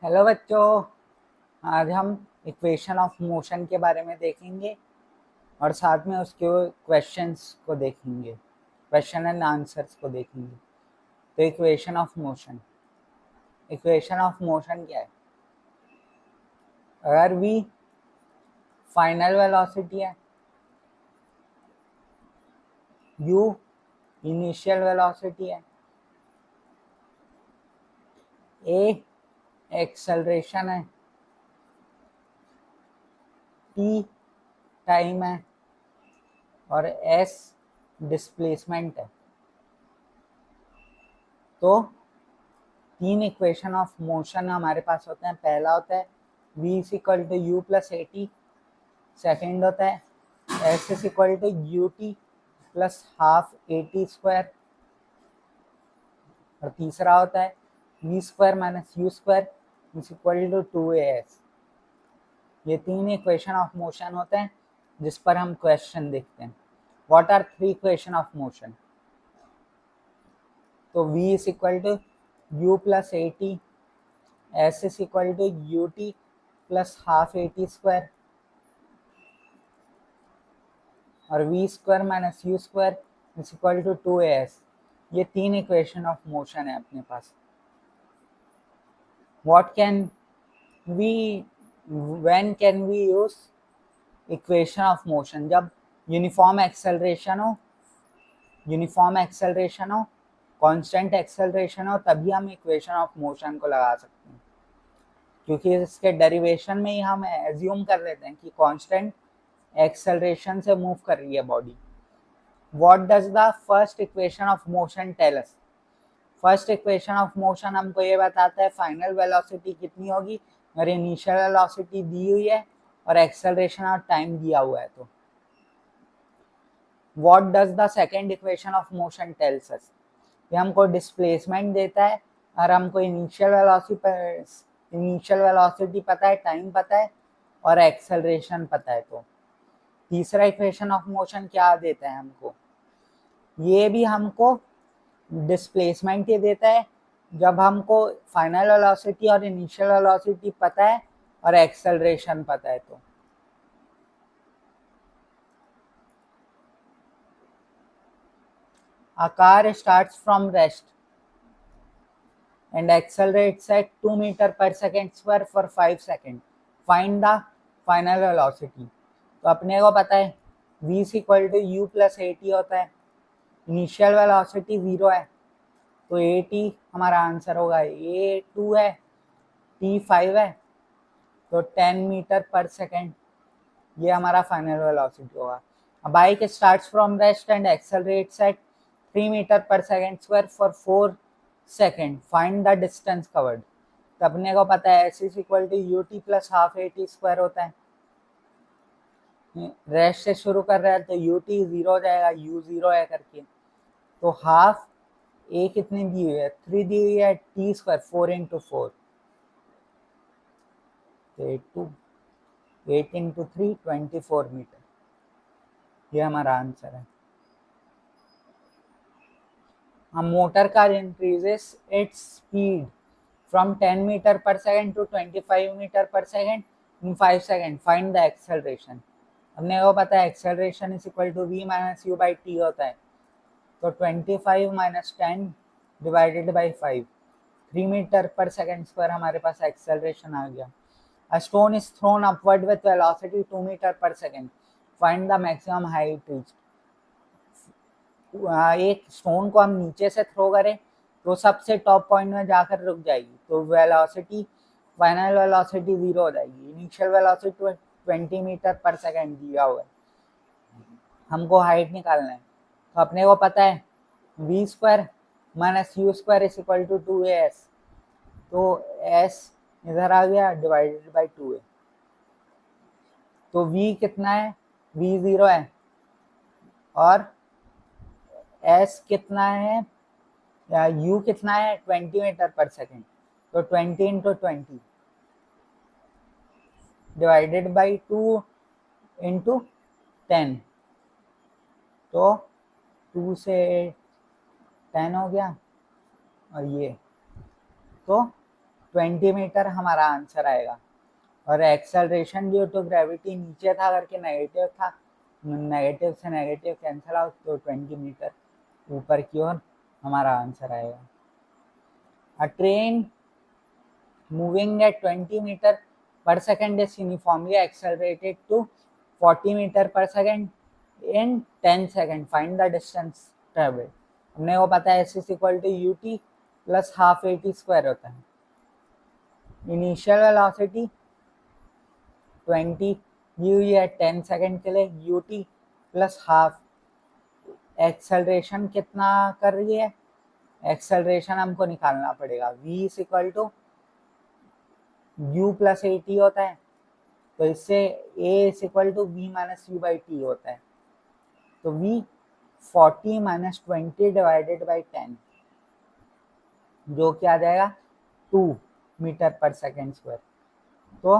Hello बच्चों। आज हम इक्वेशन ऑफ मोशन के बारे में देखेंगे और साथ में उसके क्वेश्चंस को देखेंगे, क्वेश्चन एंड आंसर्स को देखेंगे। तो इक्वेशन ऑफ मोशन क्या है? अगर v फाइनल वेलोसिटी है, u इनिशियल वेलोसिटी है, a एक्सेलरेशन है, t टाइम है और s डिस्प्लेसमेंट है, तो तीन इक्वेशन ऑफ मोशन हमारे पास होते हैं। पहला होता है v is equal to U plus A T, second होता है s is equal to U T plus half A T square, और तीसरा होता है v square minus U square is equal to 2as। ये तीन इक्वेशन ऑफ मोशन होते हैं जिस पर हम क्वेश्चन देखते हैं। What are three equation of motion? तो v is equal to U plus A T, s is equal to U T plus half A T square और v square minus U square is equal to 2as। ये तीन equation of motion है अपने पास। What can we when can we use equation of motion? जब uniform acceleration हो, constant acceleration हो, तभी हम इक्वेशन ऑफ मोशन को लगा सकते हैं, क्योंकि इसके डेरिवेशन में ही हम एज्यूम कर लेते हैं कि कांस्टेंट एक्सेलरेशन से मूव कर रही है body. What does the first equation of motion tell us? First equation of motion हमको ये बताता है फाइनल वेलोसिटी कितनी होगी और इनिशियल वेलोसिटी दी हुई है और एक्सेलरेशन और टाइम दिया हुआ है। तो what does the second equation of motion tells us? ये हमको डिस्प्लेसमेंट देता है और हमको इनिशियल वेलोसिटी पता है, टाइम पता है और एक्सेलरेशन पता है। तो तीसरा इक्वेशन ऑफ मोशन क्या देता है हमको? ये भी हमको डिस्प्लेसमेंट ही देता है जब हमको फाइनल वेलोसिटी और इनिशियल वेलोसिटी पता है और एक्सेलरेशन पता है। तो a car starts from rest and accelerates at 2 meter per second square for 5 seconds. Find the final velocity. तो अपने को पता है v is equal to u plus at होता है, इनिशियल वेलोसिटी 0 है, तो at हमारा आंसर होगा। a 2 है, t 5 है, तो 10 मीटर पर सेकेंड ये हमारा फाइनल वेलोसिटी होगा। A bike starts from rest and accelerates at 3 meter per second square for 4 seconds. Find the distance covered. तो अपने को पता है s is equal to ut plus half at square होता है। रेस्ट से शुरू कर रहा है तो ut 0 हो जाएगा, u 0 है करके, तो हाफ a कितनी दी हुई है? 3 दी हुई है, t square 4 into 4, 8 into 3 24 metre, ये हमारा आंसर है। A motor car increases its speed from 10 meter per second to 25 meter per second in 5 seconds. Find the acceleration. हमने वो पता है acceleration is equal to v minus u by t होता है, तो 25 minus 10 divided by 5, 3 meter per second square हमारे पास acceleration आ गया। A stone is thrown upward with velocity 2 meter per second. Find the maximum height reached. एक stone को हम नीचे से थ्रो करें तो सबसे टॉप पॉइंट में जाकर रुक जाएगी, तो वेलोसिटी फाइनल वेलोसिटी 0 हो जाएगी। इनिशियल वेलोसिटी 20 मीटर पर सेकेंड दिया हुआ है, हमको हाइट निकालना है। तो अपने को पता है v square minus U square is equal to 2as, तो s इधर आ गया डिवाइडेड बाई 2a, तो v कितना है? v 0 है और s कितना है या u कितना है? 20 मीटर पर सेकेंड, तो 20 इंटू 20 डिवाइडेड बाई 2 इंटू 10, तो 2 से 10 हो गया और ये तो 20 मीटर हमारा आंसर आएगा। और एक्सेलरेशन ड्यू टू ग्रेविटी नीचे था करके नेगेटिव था, नेगेटिव से नेगेटिव कैंसिल आउट, तो 20 मीटर ऊपर की ओर हमारा आंसर आएगा। अ train moving at 20 meter per second is uniformly accelerated to 40 meter per second in 10 second. Find the distance traveled. हमने वो पता है s is equal to ut plus half at square होता है। इनिशियल वेलोसिटी 20 दी हुई है 10 second के लिए, ut प्लस हाफ। एक्सेलरेशन कितना कर रही है, एक्सेलरेशन हमको निकालना पड़ेगा। v is equal to u plus A T होता है, तो इससे a is equal to v minus U by T होता है। तो v 40 माइनस 20 डिवाइडेड बाई 10, जो क्या आ जाएगा 2 मीटर पर सेकेंड स्क्वायर। तो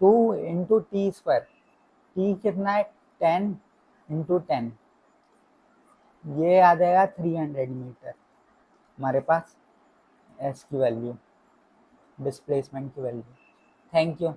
2 इंटू टी स्क्वायर, टी कितना है 10 इंटू 10, ये आ जाएगा 300 मीटर हमारे पास एस की वैल्यू, डिस्प्लेसमेंट की वैल्यू। Thank you.